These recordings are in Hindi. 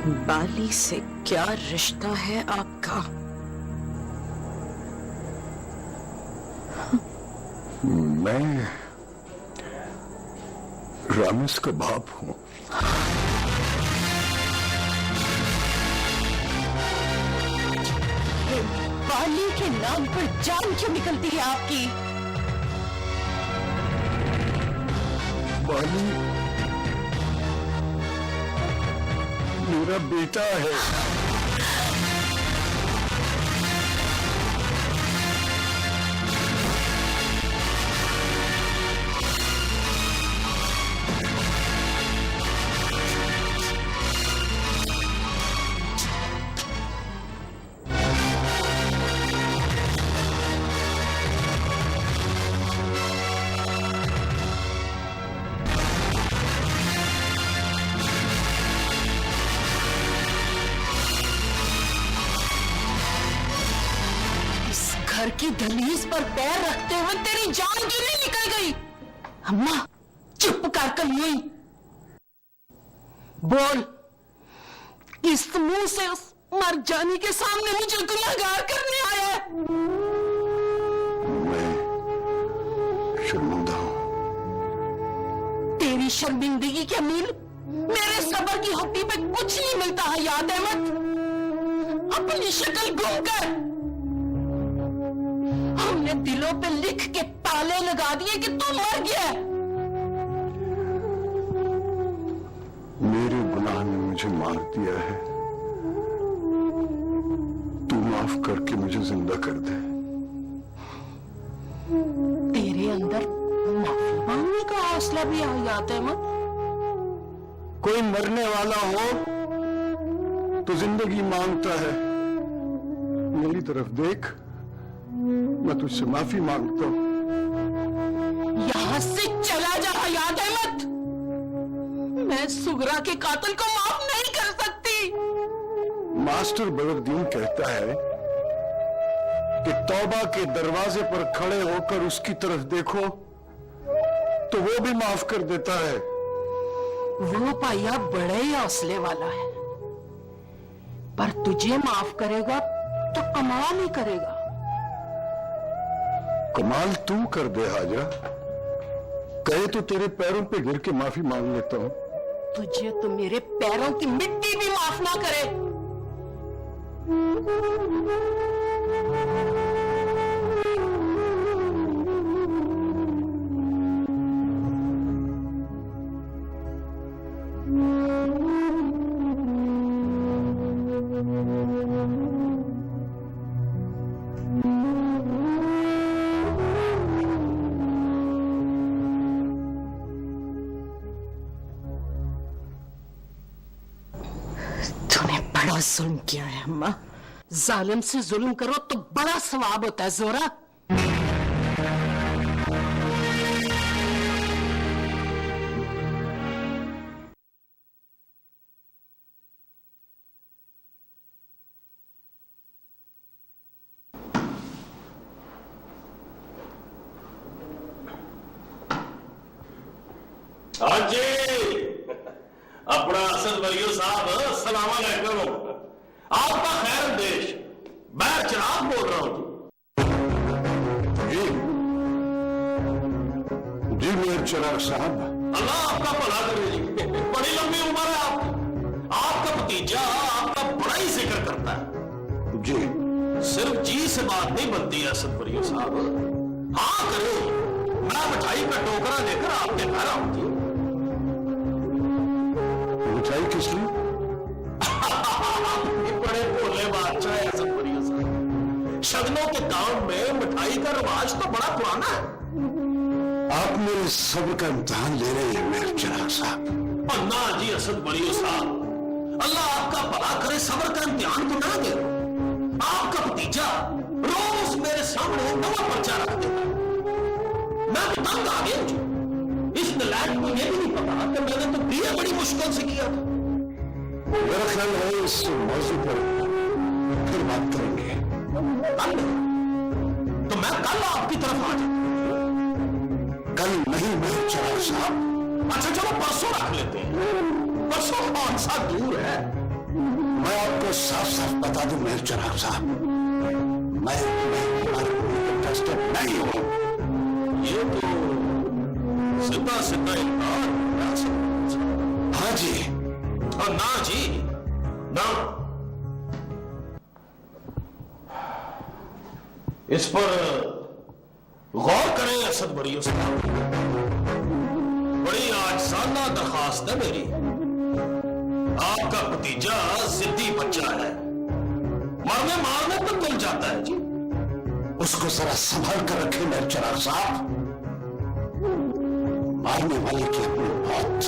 बाली से क्या रिश्ता है आपका? मैं रामेश का बाप हूं। बाली के नाम पर जान क्यों निकलती है आपकी? बाली मेरा बेटा है। घर की दहलीज पर पैर रखते हुए तेरी जान क्यों नहीं निकल गई? अम्मा चुप कर यूं बोल, किस मुंह से उस मर जाने के सामने मुझे गुनहगार करने आया है? मैं शर्मिंदा हूं। तेरी शर्मिंदगी के मील मेरे सबर की हड्डी पे कुछ नहीं मिलता है याद अहमद। अपनी शक्ल गुम कर। हमने दिलों पे लिख के ताले लगा दिए कि तू मर गया। मेरे गुनाह ने मुझे मार दिया है। तू माफ करके मुझे जिंदा कर दे। तेरे अंदर माफी मांगने का हौसला भी आ याद अहमद। कोई मरने वाला हो तो जिंदगी मांगता है। मेरी तरफ देख, मैं तुझसे माफी मांगता हूं। यहां से चला जा याद अहमद। मैं सुगरा के कातिल को माफ नहीं कर सकती। मास्टर बदरुद्दीन कहता है कि तौबा के दरवाजे पर खड़े होकर उसकी तरफ देखो तो वो भी माफ कर देता है। वो पाया बड़े ही हौसले वाला है, पर तुझे माफ करेगा तो कमाल ही करेगा। कमाल तू कर दे हाजरा। कहे तो तेरे पैरों पे गिर के माफी मांग लेता हूं। तुझे तो मेरे पैरों की मिट्टी भी माफ ना करे। तूने बड़ा जुल्म किया है अम्मा। जालिम से जुल्म करो तो बड़ा सवाब होता है जोरा। हाँ जी, अपना असद वलियो साहब सलाम अलैकुम। आपका खैर देश, मैं चिराग बोल रहा हूं जी। जी मेरे चिराग साहब। अल्लाह आपका भला करे जी। बड़ी लंबी उम्र है आपकी। आपका भतीजा आपका बड़ा ही जिक्र करता है जी। सिर्फ जी से बात नहीं बनती है असद वलियो साहब। हाँ करो, मैं मिठाई का टोकरा लेकर आपके घर आऊंगी। मिठाई किस लिए? बड़े भोले बादशाह है असद वलियो साहब। शगनों के काम में मिठाई का रिवाज तो बड़ा पुराना है। आप मेरे सब्र का इम्तिहान ले रहे हैं मेरे चिराग साहब। अन्ना जी असद वलियो साहब, अल्लाह आपका भला करे, सब्र का इम्तिहान तो ना दे। आपका भतीजा रोज मेरे सामने नवा पर्चा रख देता है। मैं तो तंग आ गया जी। इस नलायक को यह भी नहीं पता कि मैंने तो बीए बड़ी मुश्किल से किया था। मेरा ख्याल है इस मौजू पर फिर बात करेंगे। कल? तो मैं कल आपकी तरफ आ जाऊं। कल नहीं मेरे चिराग साहब। अच्छा चलो परसों रख लेते हैं। परसों कौन सा दूर है। मैं आपको साफ साफ बता दूं मेहर चराग साहब, मैं इंटरेस्टेड नहीं हूं। ये तो सीधा सीधा इनकार है साहब। हाँ जी। और ना जी ना, इस पर गौर करें असद बड़ी साहब। बड़ी आजाना दरखास्त है मेरी। आपका भतीजा जिद्दी बच्चा है, मरने मारने पर तुल जाता है जी। उसको जरा संभाल कर रखें मेहर चराग साहब। मारने वाले की अपनी मौत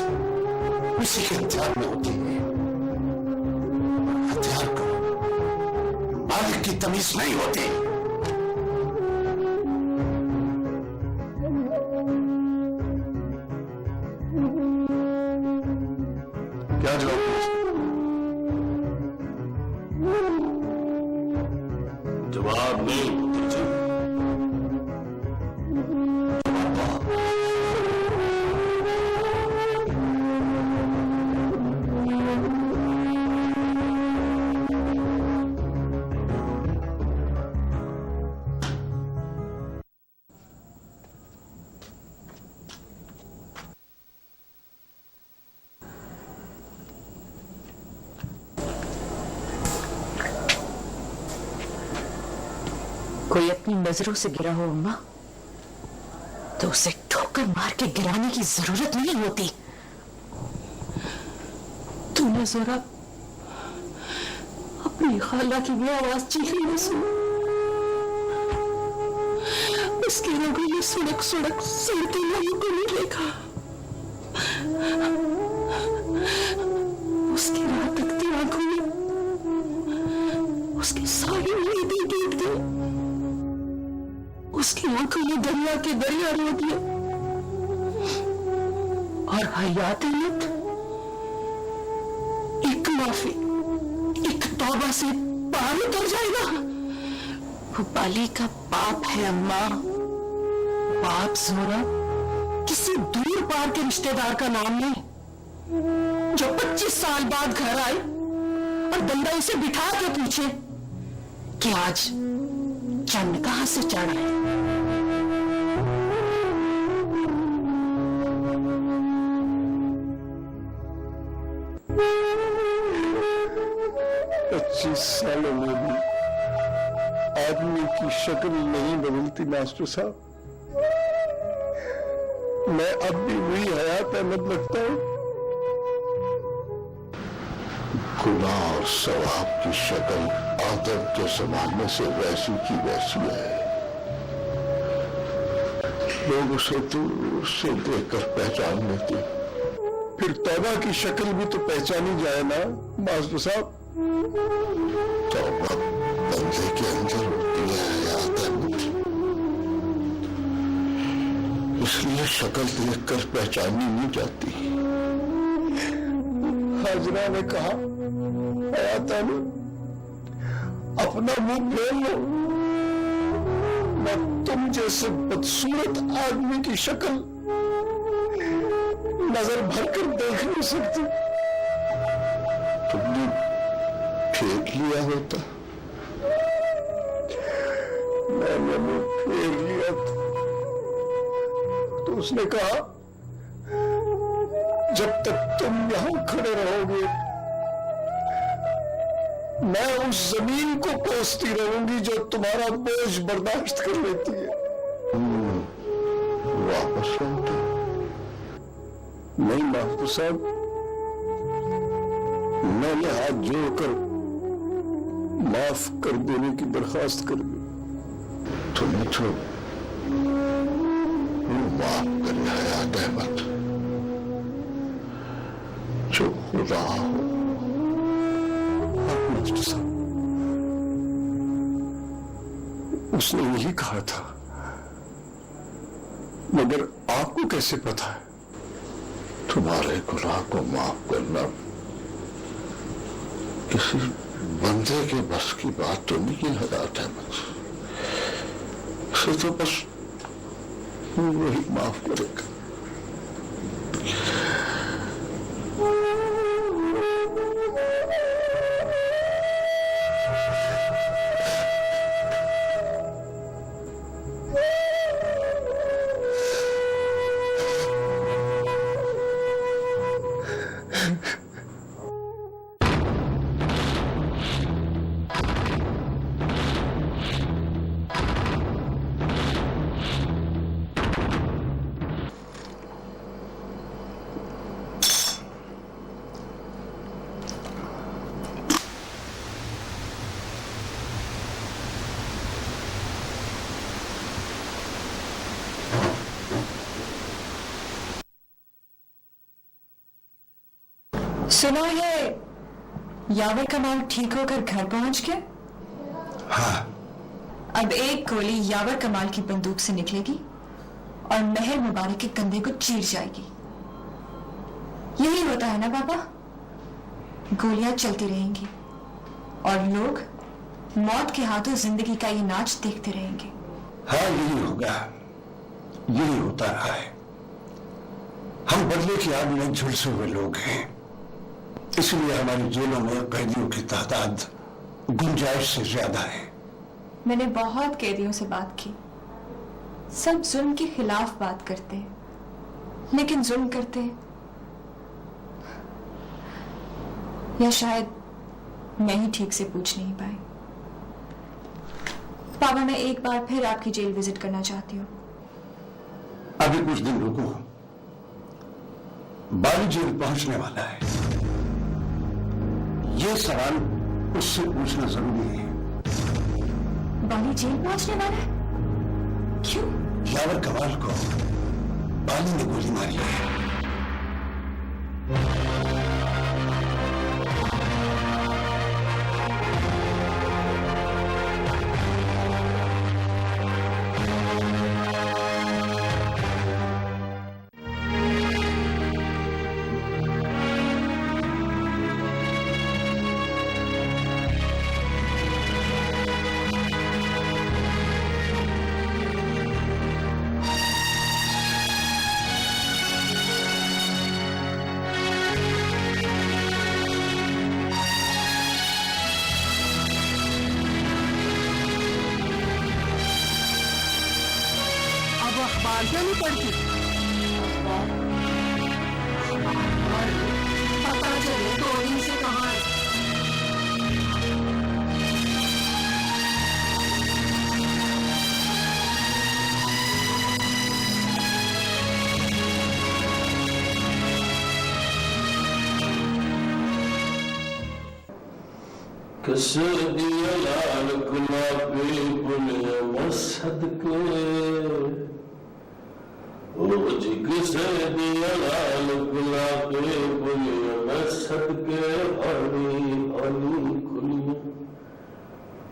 उसी के हथियार में होती है। हथियार को मालिक की तमीज नहीं होती। क्या जवाब जवाब नहीं पुत्र जी। कोई अपनी नजरों से गिरा हो अम्मा, तो उसे ठोकर मार के गिराने की जरूरत नहीं होती। तूने जरा अपनी खाला की भी आवाज चीखी न सुन। उसके रगों में सुड़क सुड़क सड़ते लोगों को नहीं देखा। उसकी रात तकती आंखों में उसकी सारी उम्मीदें टूट गई। उसकी आंखों में दरिया के दरिया रो दिए। और हयात अहमद एक माफी, एक तौबा से पार उतर जाएगा। वो बाली का पाप है अम्मा। पाप जोरा किसी दूर पार के रिश्तेदार का नाम नहीं, जो 25 साल बाद घर आए और बंदा उसे बिठा के पूछे कि आज चंद कहां से चढ़ रहे। सालों में भी आदमी की शक्ल नहीं बदलती मास्टर साहब। मैं अब भी वही हयात अहमद लगता हूं। गुनाह और सवाब की शक्ल आदम के जमाने से वैसी की वैसी है। लोग उसे दूर से देखकर पहचान लेते। फिर तौबा की शक्ल भी तो पहचानी जाए ना मास्टर साहब। तौबा बंदे के अंदर होती है हयात अहमद, इसलिए शक्ल देखकर पहचानी नहीं जाती। हाजरा ने कहा, हयात अहमद अपना मुंह फेर लो, मैं तुम जैसे बदसूरत आदमी की शक्ल नजर भरकर देख नहीं सकती। तुमने फेर लिया होता। मैंने मुंह फेर लिया तो उसने कहा, जब तक तुम यहां खड़े रहोगे मैं उस जमीन को कोसती रहूंगी जो तुम्हारा बोझ बर्दाश्त कर लेती है। वापस लौटे? नहीं महफूज साहब, मैंने हाथ जोड़कर माफ कर देने की दरखास्त कर दी। तुम्हें तो माफ करे हयात अहमद, जो खुदा हो। मास्टर साहब, उसने यही कहा था, मगर आपको कैसे पता है? तुम्हारे गुनाह को माफ करना किसी बंदे के बस की बात तो नहीं है हयात अहमद। इसे तो बस वही माफ करेगा। सुना है यावर कमाल ठीक होकर घर पहुंच गया। हाँ, अब एक गोली यावर कमाल की बंदूक से निकलेगी और महल मुबारक के कंधे को चीर जाएगी। यही होता है ना पापा, गोलियां चलती रहेंगी और लोग मौत के हाथों जिंदगी का ये नाच देखते रहेंगे। हाँ, यही होगा, यही होता रहा है। हम बदले की आग में झुलसे हुए लोग हैं, इसलिए हमारी जेलों में कैदियों की तादाद गुंजाइश से ज्यादा है। मैंने बहुत कैदियों से बात की, सब जुल्म के खिलाफ बात करते हैं, लेकिन जुल्म करते हैं या शायद मैं ही ठीक से पूछ नहीं पाई। पापा, मैं एक बार फिर आपकी जेल विजिट करना चाहती हूँ। अभी कुछ दिन रुको, बाली जेल पहुंचने वाला है, ये सवाल उससे पूछना जरूरी है। बाली जेल पहुंचने वाला है? क्यों? यावर कमाल को बाली ने गोली मारी है। अखबार क्यों नहीं पढ़ती? पता चले तो वहीं से कहाँ है। किसे दिया लाल गुलाबी बुनिया मसद के, ओ जी किसे दिया लाल गुलाबी बुनिया मसद के, हरी हरी खुलिया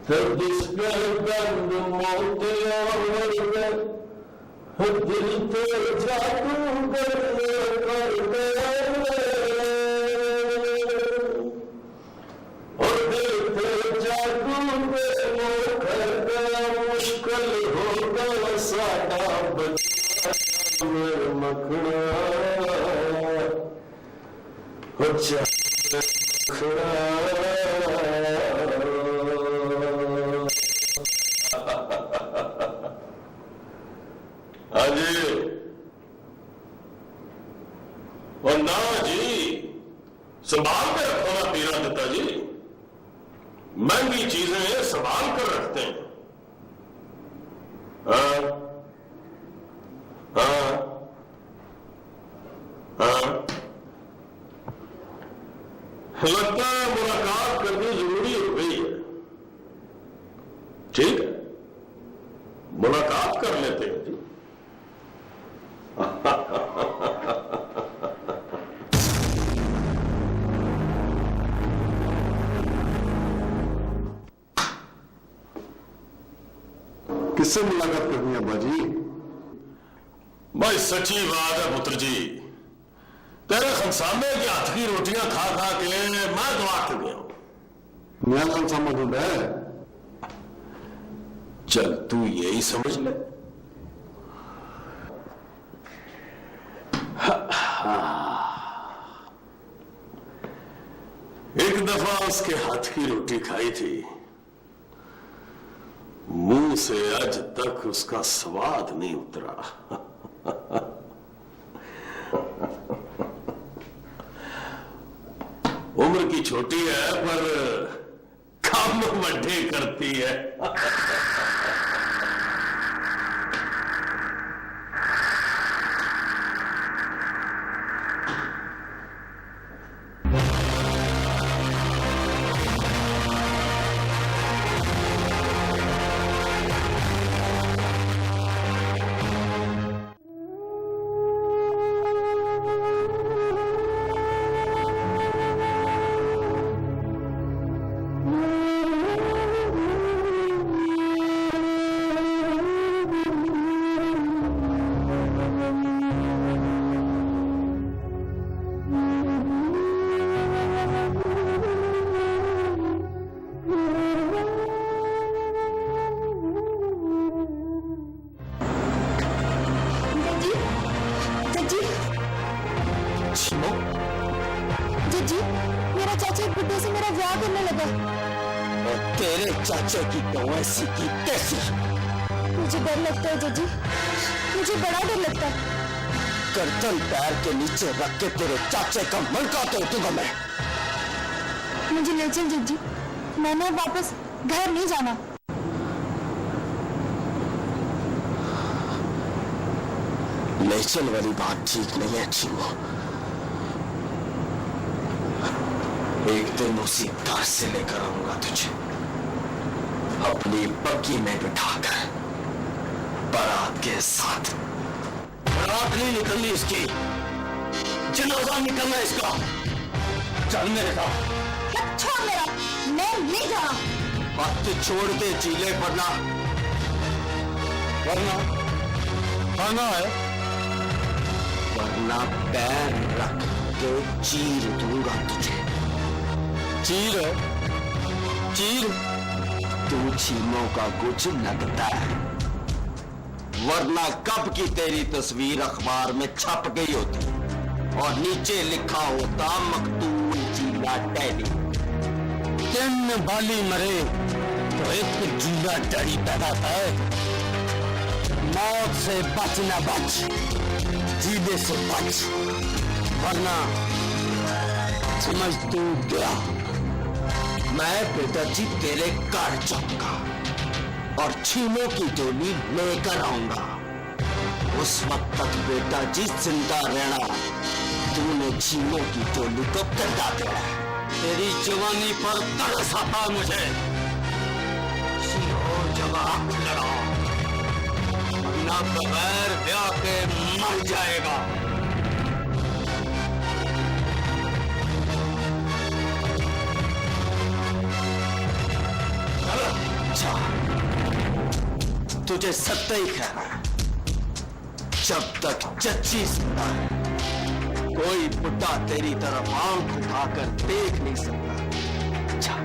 तब इसके दर्द मोतिया वर्ग दिल तो जादू कर गया और दिल पे जादू मुश्किल होगा साडा बच्चा मखना अजय और ना जी, संभाल के रखो ना पीरा दत्ता जी, महंगी चीजें संभाल कर रखते हैं। हाँ हाँ हाँ, लगता है मुलाकात करनी जरूरी हो गई है। ठीक है, मुलाकात कर लेते हैं जी। किससे मुलाकात करनी है बाजी? भाई सच्ची बात है पुत्र जी, तेरे खमसामे की हाथ की रोटियां खा खा के मैं तो आक गया हूं। मैं कौन सा मौजूद है? चल तू यही समझ ले। एक दफा उसके हाथ की रोटी खाई थी, मुंह से आज तक उसका स्वाद नहीं उतरा। उम्र की छोटी है पर काम बड़े करती है। जज्जी, मेरा चाचा एक बुड्ढे से मेरा ब्याह करने लगा। और तेरे चाचा की तो ऐसी की तैसी। मुझे डर लगता है जज्जी, मुझे बड़ा डर लगता है। गर्दन पैर के नीचे रख के तेरे चाचे का मनका तोड़ दूंगा मैं। मुझे ले चल जज्जी, मैंने वापस घर नहीं जाना। ले चल वाली बात ठीक नहीं है चीमो। एक दिन उसी घर से लेकर आऊंगा तुझे, अपनी बग्गी में बिठाकर बारात के साथ। बारात नहीं निकलनी इसकी, जनाजा निकलना इसका। चल मेरे साथ। छोड़ मेरा, मैं नहीं जा रहा। हाथ छोड़ दे चीले, वरना है वरना पैर रख के चीर दूंगा तुझे। चीर तू चीमों का कुछ लगता है, वरना कब की तेरी तस्वीर अखबार में छप गई होती और नीचे लिखा होता मकतूल चीला डैडी। 3 बाली मरे तो एक चीला डैडी पैदा है। मौत से बच ना बच, जीने से बच, वरना समझ तू गया। मैं बेटा जी तेरे घर जाऊंगा और छीमों की डोली लेकर आऊंगा। उस वक्त तक बेटा जी जिंदा रहना, तूने छीमों की डोली को कटा देना। तेरी जवानी पर तरस आता मुझे। किसी और जगह लड़ा, बिना बगैर ब्याह के मर जाएगा। अच्छा, तुझे सत्य ही कहना है, जब तक चच्ची जिंदा है कोई बुड्ढा तेरी तरफ आंख उठाकर देख नहीं सकता। अच्छा।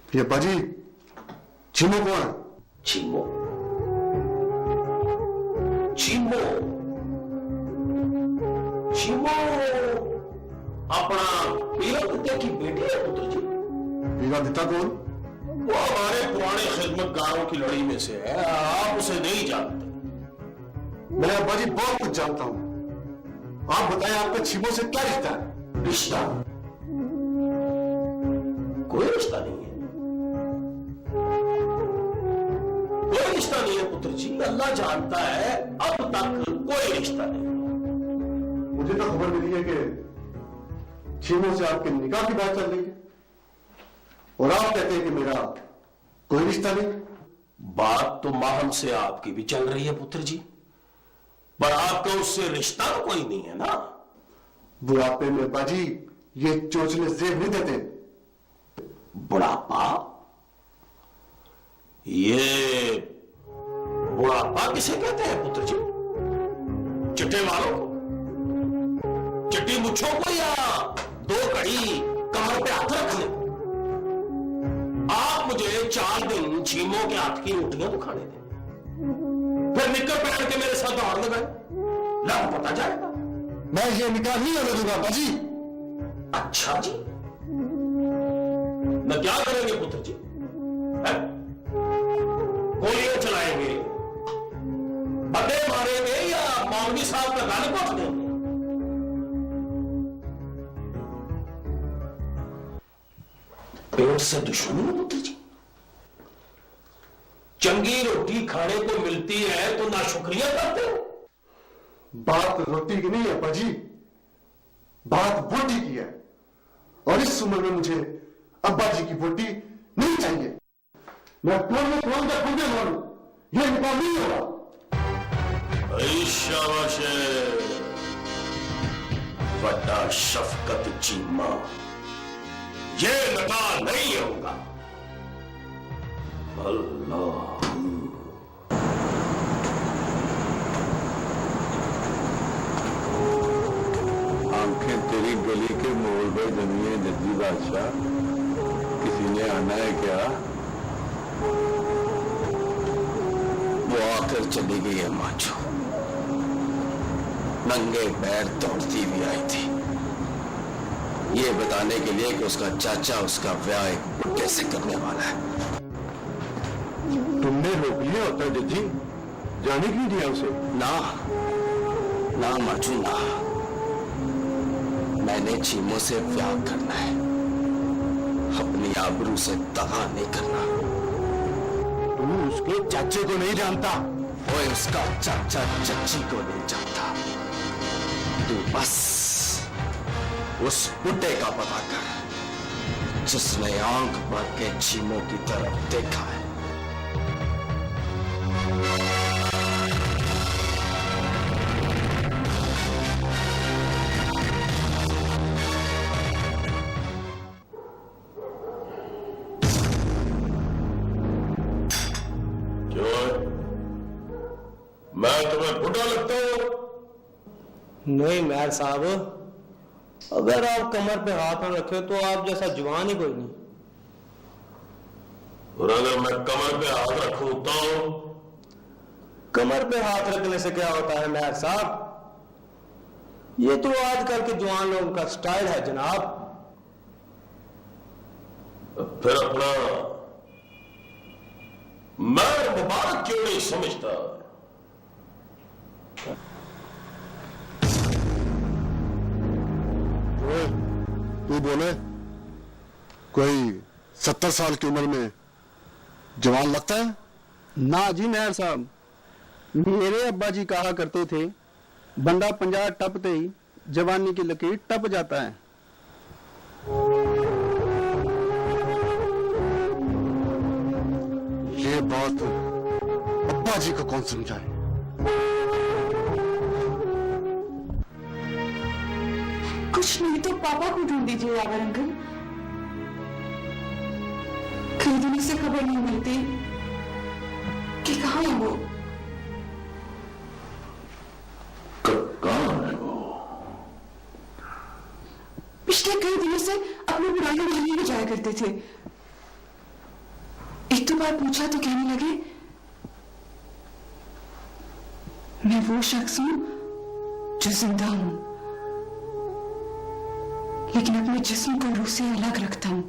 ये बाजी, चीमो कौन है? चीमो चीमो चीमो अपना पीरादित्य की बेटी है पुत्र जी। पीरादित्य कौन? वो हमारे पुराने खिदमतगारों की लड़ी में से है, आप उसे नहीं जानते। मैं अब्बा जी बहुत कुछ जानता हूं। आप बताएं आपका चीमो से क्या रिश्ता है? रिश्ता? कोई रिश्ता नहीं है, कोई रिश्ता नहीं है पुत्र जी। अल्लाह जानता है अब तक कोई रिश्ता नहीं। मुझे तो खबर मिली है कि चीमो से आपके निकाह की बात चल रही है और आप कहते हैं कि मेरा कोई रिश्ता नहीं। बात तो माहम से आपकी भी चल रही है पुत्र जी, पर आपका उससे रिश्ता तो कोई नहीं है ना। बुढ़ापे में बाजी ये चोचले जेब नहीं देते। बुढ़ापा? ये बुढ़ापा किसे कहते हैं पुत्र जी? चिट्टे वालों को, चिट्टी मुच्छों को, या 2 घड़ी कमर पे हाथ रखने को? आप मुझे 4 दिन छीमों के हाथ की रोटियां तो खाने दें, फिर निक्कर पहन के मेरे साथ दौड़ लगाए, ना पता जाएगा। मैं ये निकाह नहीं होने दूंगा बाजी। अच्छा जी, मैं क्या करेंगे पुत्र जी? गोलियां चलाएंगे, बड़े मारेंगे, या मौलवी साहब का गाली पहुंच देंगे? पेट से दुश्मनी होती जी। चंगी रोटी खाने को मिलती है तो ना शुक्रिया करते हो। बात रोटी की नहीं है अब्बा जी, बात बोटी की है। और इस उम्र में मुझे अब्बा जी की बोटी नहीं चाहिए। मैं तोड़ने तोड़ के खुदे मारूं, ये इनका नहीं होगा। शाबाश, बड़ा शफकत चीमा, ये लगा नहीं होगा। अल्लाह आंखें तेरी गली के मोड़ पर जमी है जद्दी बादशाह, किसी ने आना है क्या? वो आकर चली गई है माचो, नंगे पैर दौड़ती हुई आई थी, ये बताने के लिए कि उसका चाचा उसका ब्याह एक बुड्ढे से करने वाला है। तुमने रोक लिया होता जद्दी, जाने क्यों दिया उसे? ना ना माचू ना, मैंने चीमों से ब्याह करना है, अपनी आबरू से दगा नहीं करना। तू उसके चाचे को नहीं जानता? वो उसका चाचा चच्ची को नहीं जानता। तू बस उस बुड्ढे का पता कर जिसने आंख भर के चीमों की तरफ देखा है। मैं तुम्हें बुढ़ा लगता हूं? नहीं मेयर साहब, अगर आप कमर पे हाथ न रखे तो आप जैसा जवान ही कोई नहीं। और अगर मैं कमर पे हाथ रखूं तो? कमर पे हाथ रखने से क्या होता है मेयर साहब, ये तो आजकल के जवान लोगों का स्टाइल है जनाब। फिर अपना मैं मुबारक क्यों नहीं समझता? तू बोले, कोई 70 साल की उम्र में जवान लगता है? ना जी मेयर साहब, मेरे अब्बा जी कहा करते थे, बंदा 50 टपते ही जवानी की लकीर टप जाता है। ये बात अब्बा जी को कौन समझाए? कुछ नहीं तो पापा को ढूंढ दीजिए यावर अंकल। कई दिनों से खबर नहीं मिलती कि कहाँ है वो। कहाँ है वो? पिछले कई दिनों से अपने पुराने महल में जाया करते थे। एक दो बार पूछा तो कहने लगे, मैं वो शख्स हूं जो जिंदा हूं, लेकिन अपने जिस्म को रूह से अलग रखता हूं।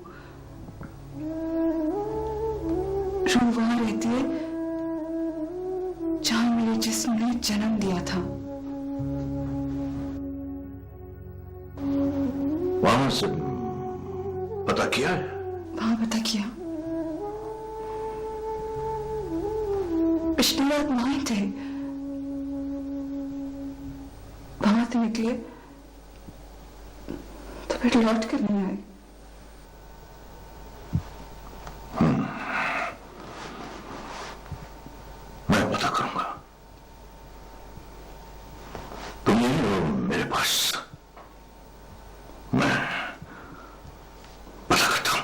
रूह वहां रहती है जहां मेरे जिस्म ने जन्म दिया था। वहां से पता किया है? वहां पता किया, पिछली रात वहां थे। वहां से निकले तो फिर लौट कर नहीं आए। मैं पता करूंगा। तुम यहीं रहो मेरे पास, मैं पता करता हूं।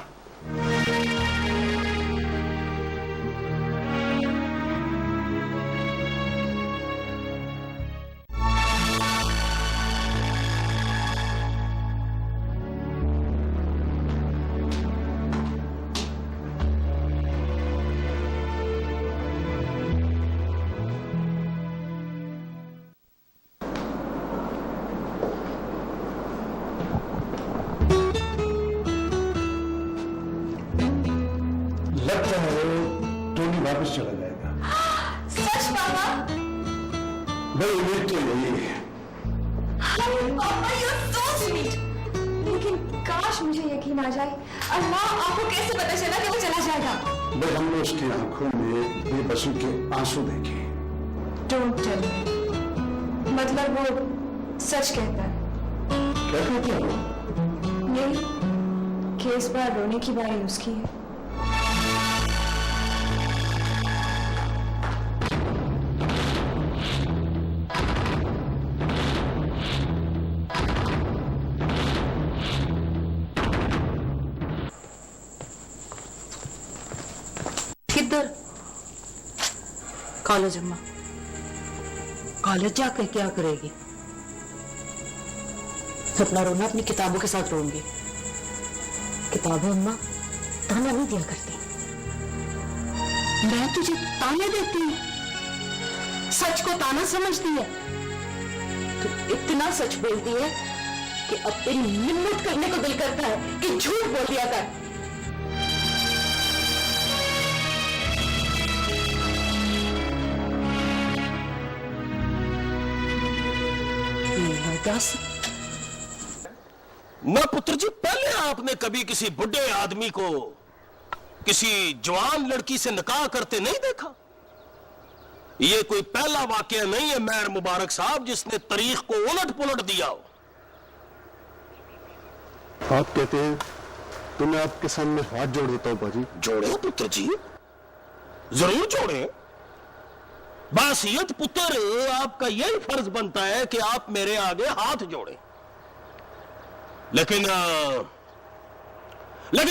लगता है वो टोनी वापस चला जाएगा। सच पापा? मैं उम्मीद तो यही है। पापा, you're so sweet. लेकिन काश मुझे यकीन आ जाए। अल्लाह, आपको कैसे पता चला कि वो चला जाएगा? भाई हमने उसकी आंखों में बेबसी के आंसू देखे। डोंट टेल मी, मतलब वो सच कहता है? क्या कहते हैं वो? यही कि इस बार रोने की बारी उसकी है। किधर? कॉलेज अम्मा। कॉलेज जाकर क्या करेगी? अपना रोना अपनी किताबों के साथ रोऊंगी। किताबें अम्मा ताना नहीं दिया करती। मैं तुझे ताने देती हूँ? सच को ताना समझती है? तू इतना सच बोलती है कि अब तेरी मिन्नत करने को दिल करता है कि झूठ बोल दिया कर। दस मैं पुत्र जी, पहले आपने कभी किसी बुढ़े आदमी को किसी जवान लड़की से निकाह करते नहीं देखा। ये कोई पहला वाकया नहीं है मेहर मुबारक साहब जिसने तारीख को उलट पुलट दिया हो। आप कहते हैं तो मैं आपके सामने हाथ जोड़ देता हूं बाजी। जोड़े पुत्र जी, जरूर जोड़े। बासियत पुत्र, आपका यही फर्ज बनता है कि आप मेरे आगे हाथ जोड़े। लेकिन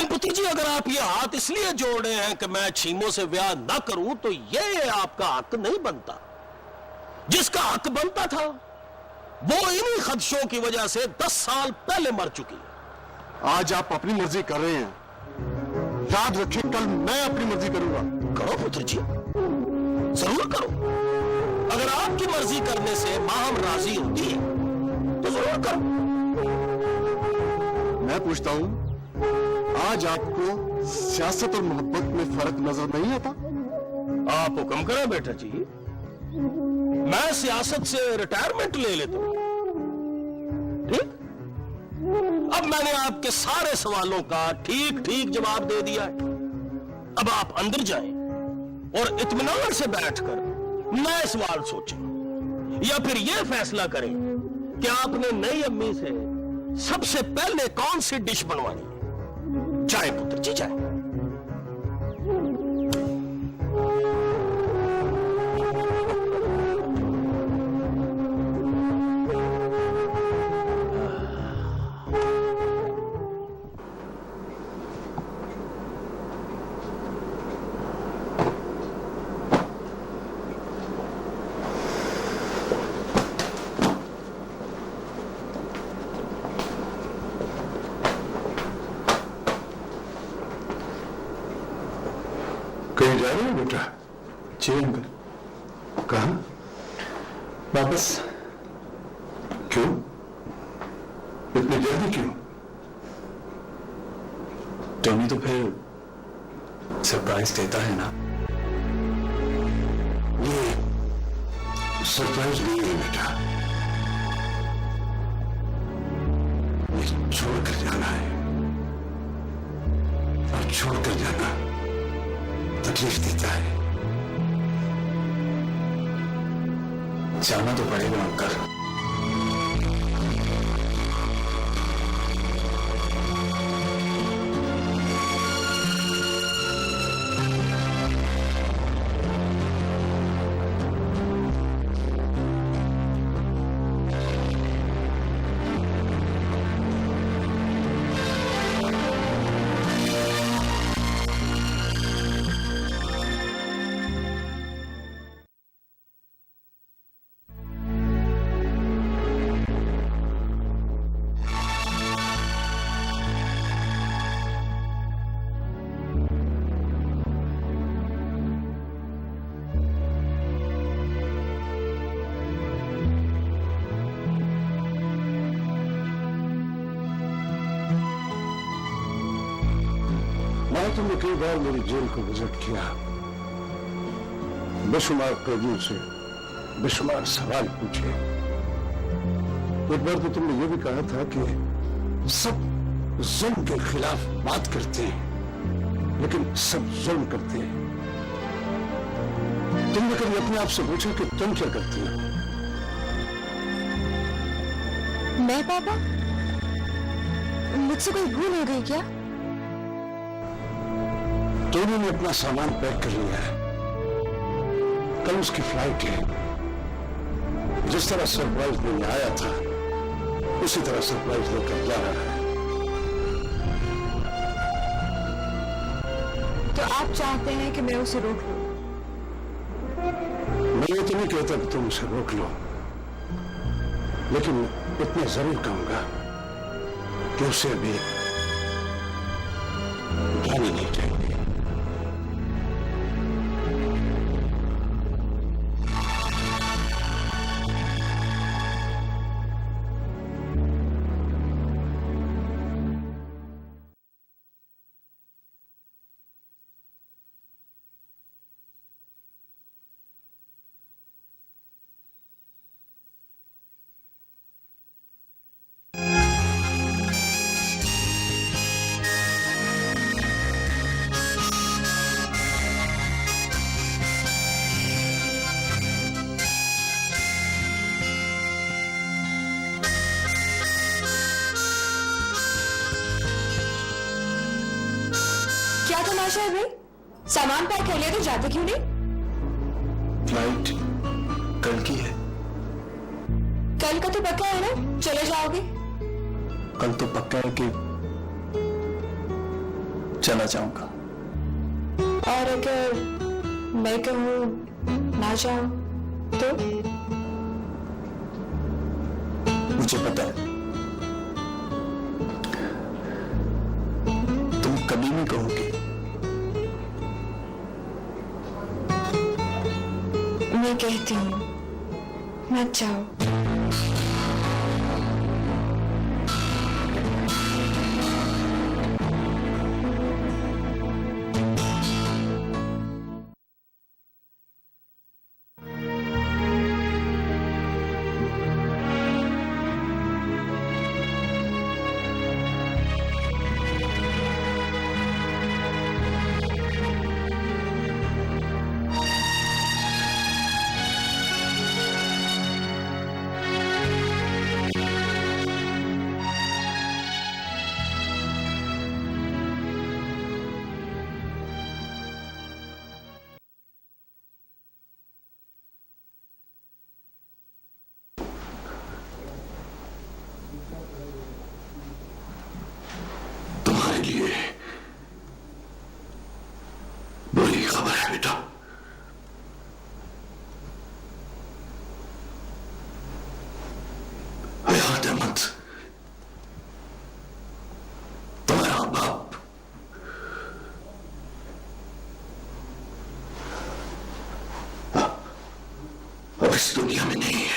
पुत्र जी, अगर आप ये हाथ इसलिए जोड़ रहे हैं कि मैं छीमों से ब्याह ना करूं, तो ये आपका हक नहीं बनता। जिसका हक बनता था वो इन्हीं खदशों की वजह से 10 साल पहले मर चुकी है। आज आप अपनी मर्जी कर रहे हैं, याद रखिए कल मैं अपनी मर्जी करूंगा। करो पुत्र जी, जरूर करो। अगर आपकी मर्जी करने से माहम राजी होती है तो जरूर करो। मैं पूछता हूं, आज आपको सियासत और मोहब्बत में फर्क नजर नहीं आता? आप हुक्म करें बेटा जी, मैं सियासत से रिटायरमेंट ले लेता हूं। ठीक? अब मैंने आपके सारे सवालों का ठीक ठीक जवाब दे दिया है। अब आप अंदर जाएं और इत्मीनान से बैठकर नए सवाल सोचें, या फिर यह फैसला करें कि आपने नई अम्मी से सबसे पहले कौन सी डिश बनवानी है। जाए पुत्र जी, जाए। कहीं जा रहे हो बेटा? जी अंकल। कहां? वापस। क्यों? इतनी जल्दी क्यों? टॉमी तो फिर सरप्राइज देता है ना। ये सरप्राइज नहीं है बेटा, ये छोड़कर जाना है, और छोड़कर जाना तकलीफ देता है। जाना तो पड़ेगा अंकल। तुमने कई बार मेरी जेल को विजिट किया, बेशुमार कैदियों से बेशुमार सवाल पूछे। एक बार तो तुमने ये भी कहा था कि सब जुल्म के खिलाफ बात करते हैं, लेकिन सब जुल्म करते हैं। तुमने कभी अपने आप से पूछा कि तुम क्या करती हो? मैं पापा, मुझसे कोई भूल हो गई क्या? दोनों ने अपना सामान पैक कर लिया है, कल उसकी फ्लाइट है। जिस तरह सरप्राइज में आया था उसी तरह सरप्राइज लेकर जा रहा है। तो आप चाहते हैं कि मैं उसे रोक लूं? मैं ये तो नहीं कहता कि तुम उसे रोक लो, लेकिन इतना जरूर कहूंगा कि उसे अभी जाने नहीं चाहिए। क्या तमाशा है भाई? सामान पैक कर लिया तो जाते क्यों नहीं? फ्लाइट कल की है। कल का तो पक्का है ना, चले जाओगे? कल तो पक्का है कि चला जाऊंगा। और अगर मैं कहूँ ना जाऊं तो? मुझे पता है तुम कभी नहीं कहोगे। मैं कहती हूँ मत जाओ। तुम्हारे लिए बुरी खबर है बेटा। हयात अहमद तुम्हारा बाप अब इस दुनिया में नहीं।